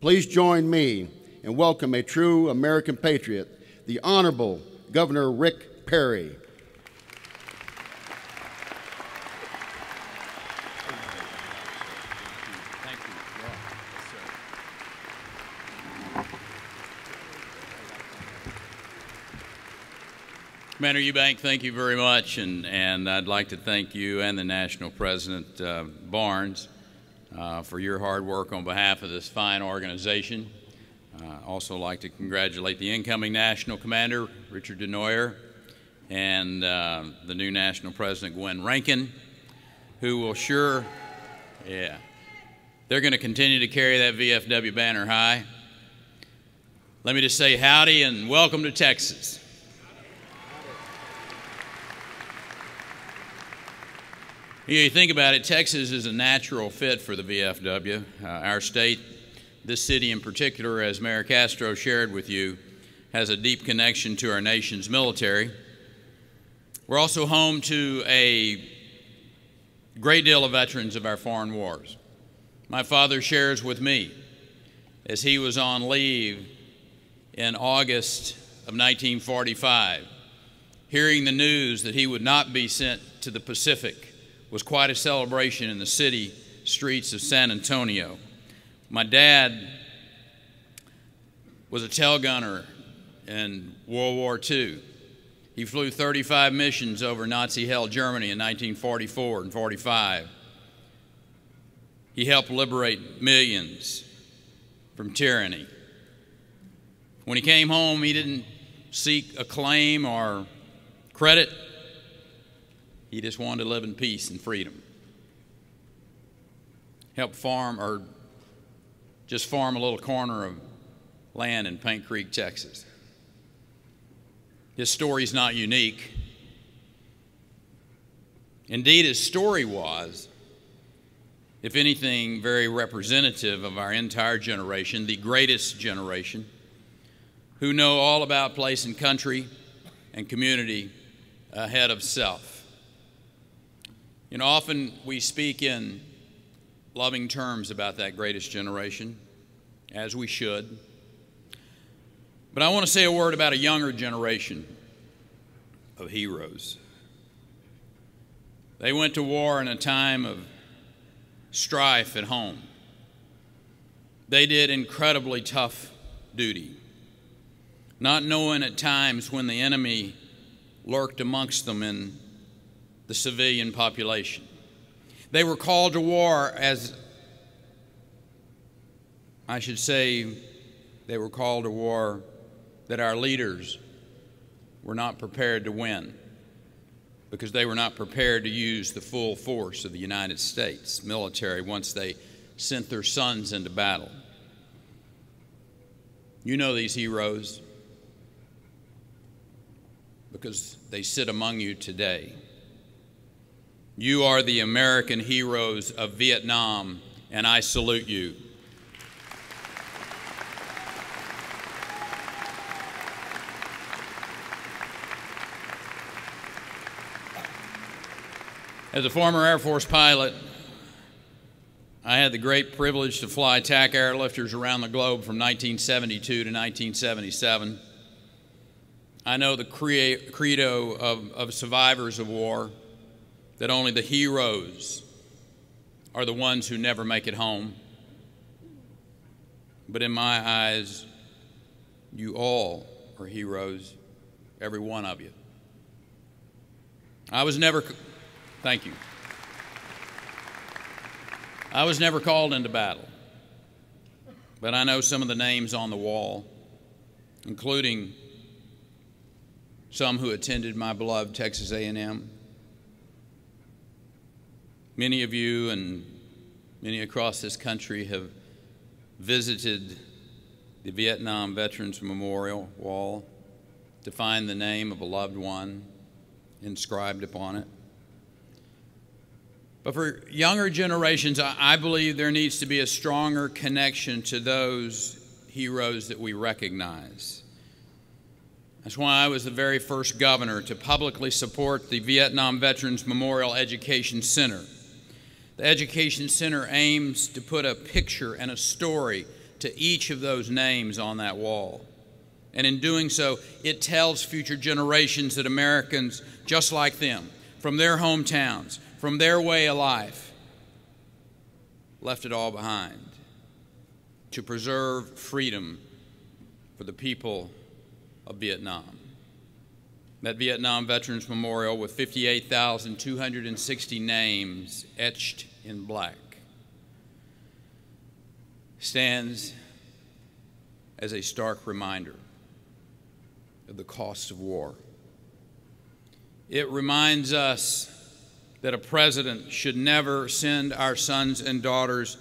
Please join me and welcome a true American patriot, the Honorable Governor Rick Perry. Thank you. Yes, sir. Commander Eubank, thank you very much, and I'd like to thank you and the National President Barnes for your hard work on behalf of this fine organization. Also like to congratulate the incoming National Commander, Richard DeNoyer, and the new National President, Gwen Rankin, who will they're going to continue to carry that VFW banner high. Let me just say howdy and welcome to Texas. You think about it, Texas is a natural fit for the VFW. Our state, this city in particular, as Mayor Castro shared with you, has a deep connection to our nation's military. We're also home to a great deal of veterans of our foreign wars. My father shares with me, as he was on leave in August of 1945, hearing the news that he would not be sent to the Pacific was quite a celebration in the city streets of San Antonio. My dad was a tail gunner in World War II. He flew 35 missions over Nazi-held Germany in 1944 and 45. He helped liberate millions from tyranny. When he came home, he didn't seek acclaim or credit. He just wanted to live in peace and freedom. Help farm, or just farm a little corner of land in Paint Creek, Texas. His story's not unique. Indeed, his story was, if anything, very representative of our entire generation, the greatest generation, who know all about place and country and community ahead of self. You know, often we speak in loving terms about that greatest generation, as we should. But I want to say a word about a younger generation of heroes. They went to war in a time of strife at home. They did incredibly tough duty, not knowing at times when the enemy lurked amongst them in the civilian population. They were called to war as, I should say, they were called to war that our leaders were not prepared to win, because they were not prepared to use the full force of the United States military once they sent their sons into battle. You know these heroes because they sit among you today. You are the American heroes of Vietnam, and I salute you. As a former Air Force pilot, I had the great privilege to fly TAC airlifters around the globe from 1972 to 1977. I know the credo of survivors of war, that only the heroes are the ones who never make it home. But in my eyes, you all are heroes, every one of you. Thank you. I was never called into battle, but I know some of the names on the wall, including some who attended my beloved Texas A&M. Many of you and many across this country have visited the Vietnam Veterans Memorial Wall to find the name of a loved one inscribed upon it. But for younger generations, I believe there needs to be a stronger connection to those heroes that we recognize. That's why I was the very first governor to publicly support the Vietnam Veterans Memorial Education Center. The Education Center aims to put a picture and a story to each of those names on that wall. And in doing so, it tells future generations that Americans just like them, from their hometowns, from their way of life, left it all behind to preserve freedom for the people of Vietnam. That Vietnam Veterans Memorial with 58,260 names etched in black stands as a stark reminder of the cost of war. It reminds us that a president should never send our sons and daughters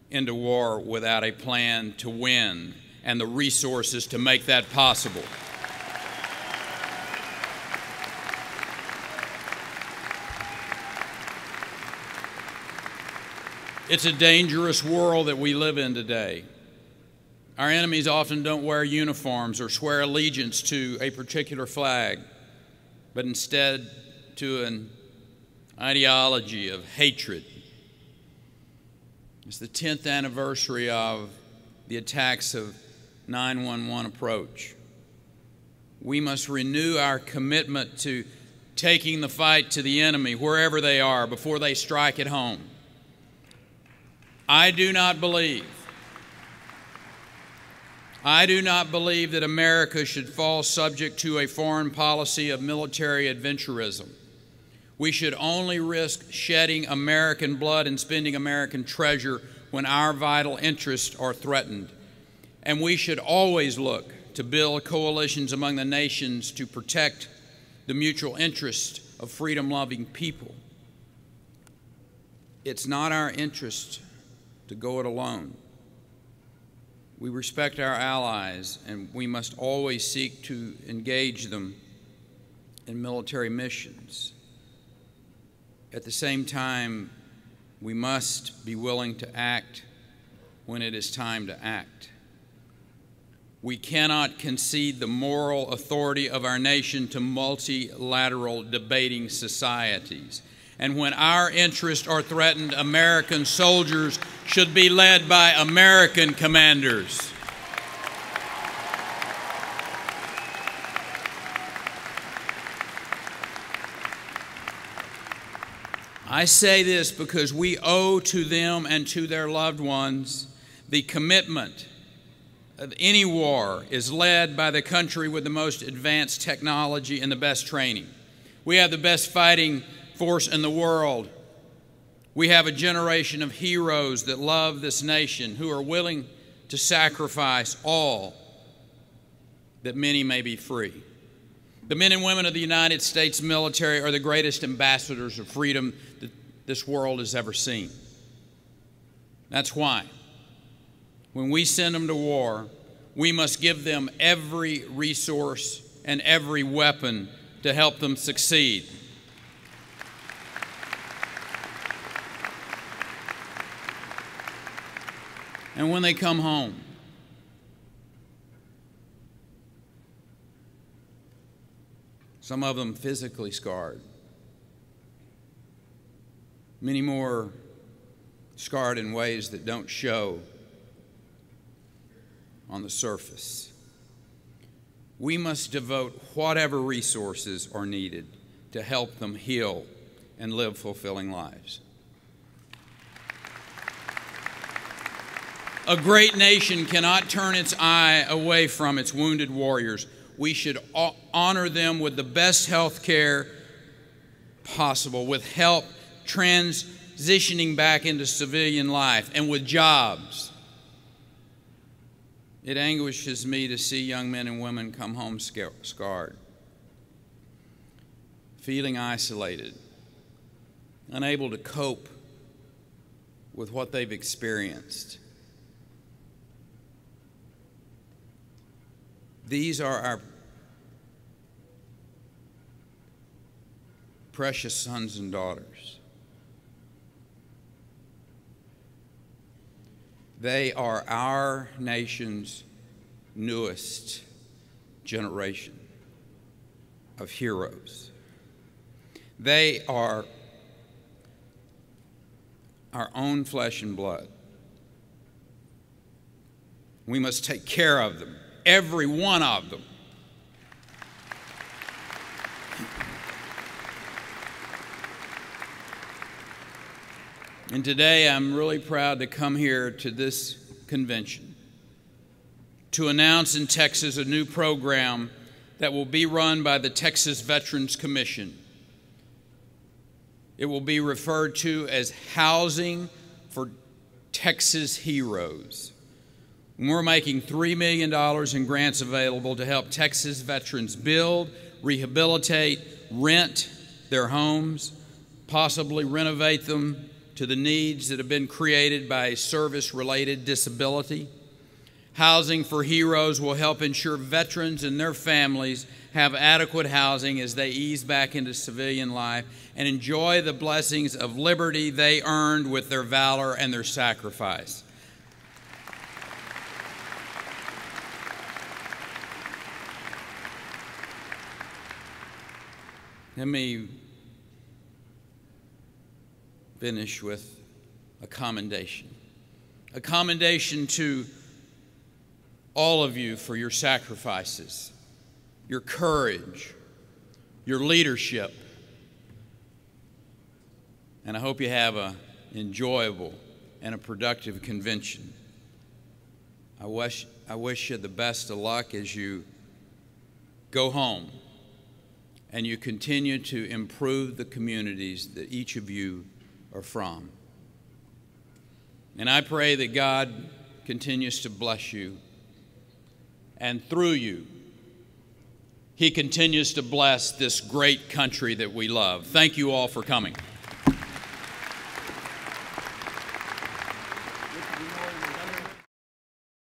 into war without a plan to win and the resources to make that possible. It's a dangerous world that we live in today. Our enemies often don't wear uniforms or swear allegiance to a particular flag, but instead to an ideology of hatred. It's the 10th anniversary of the attacks of 9/11 approach. We must renew our commitment to taking the fight to the enemy wherever they are before they strike at home. I do not believe that America should fall subject to a foreign policy of military adventurism. We should only risk shedding American blood and spending American treasure when our vital interests are threatened. And we should always look to build coalitions among the nations to protect the mutual interest of freedom-loving people. It's not our interest to go it alone. We respect our allies, and we must always seek to engage them in military missions. At the same time, we must be willing to act when it is time to act. We cannot concede the moral authority of our nation to multilateral debating societies. And when our interests are threatened, American soldiers should be led by American commanders. I say this because we owe to them and to their loved ones the commitment of any war is led by the country with the most advanced technology and the best training. We have the best fighting force in the world. We have a generation of heroes that love this nation, who are willing to sacrifice all that many may be free. The men and women of the United States military are the greatest ambassadors of freedom that this world has ever seen. That's why, when we send them to war, we must give them every resource and every weapon to help them succeed. And when they come home, some of them physically scarred, many more scarred in ways that don't show on the surface. We must devote whatever resources are needed to help them heal and live fulfilling lives. A great nation cannot turn its eye away from its wounded warriors. We should honor them with the best health care possible, with help transitioning back into civilian life, and with jobs. It anguishes me to see young men and women come home scarred, feeling isolated, unable to cope with what they've experienced. These are our precious sons and daughters. They are our nation's newest generation of heroes. They are our own flesh and blood. We must take care of them, every one of them. And today I'm really proud to come here to this convention to announce in Texas a new program that will be run by the Texas Veterans Commission. It will be referred to as Housing for Texas Heroes. And we're making $3 million in grants available to help Texas veterans build, rehabilitate, rent their homes, possibly renovate them to the needs that have been created by a service-related disability. Housing for Heroes will help ensure veterans and their families have adequate housing as they ease back into civilian life and enjoy the blessings of liberty they earned with their valor and their sacrifice. Let me finish with a commendation. A commendation to all of you for your sacrifices, your courage, your leadership. And I hope you have an enjoyable and a productive convention. I wish you the best of luck as you go home and you continue to improve the communities that each of you are from. And I pray that God continues to bless you, and through you, He continues to bless this great country that we love. Thank you all for coming.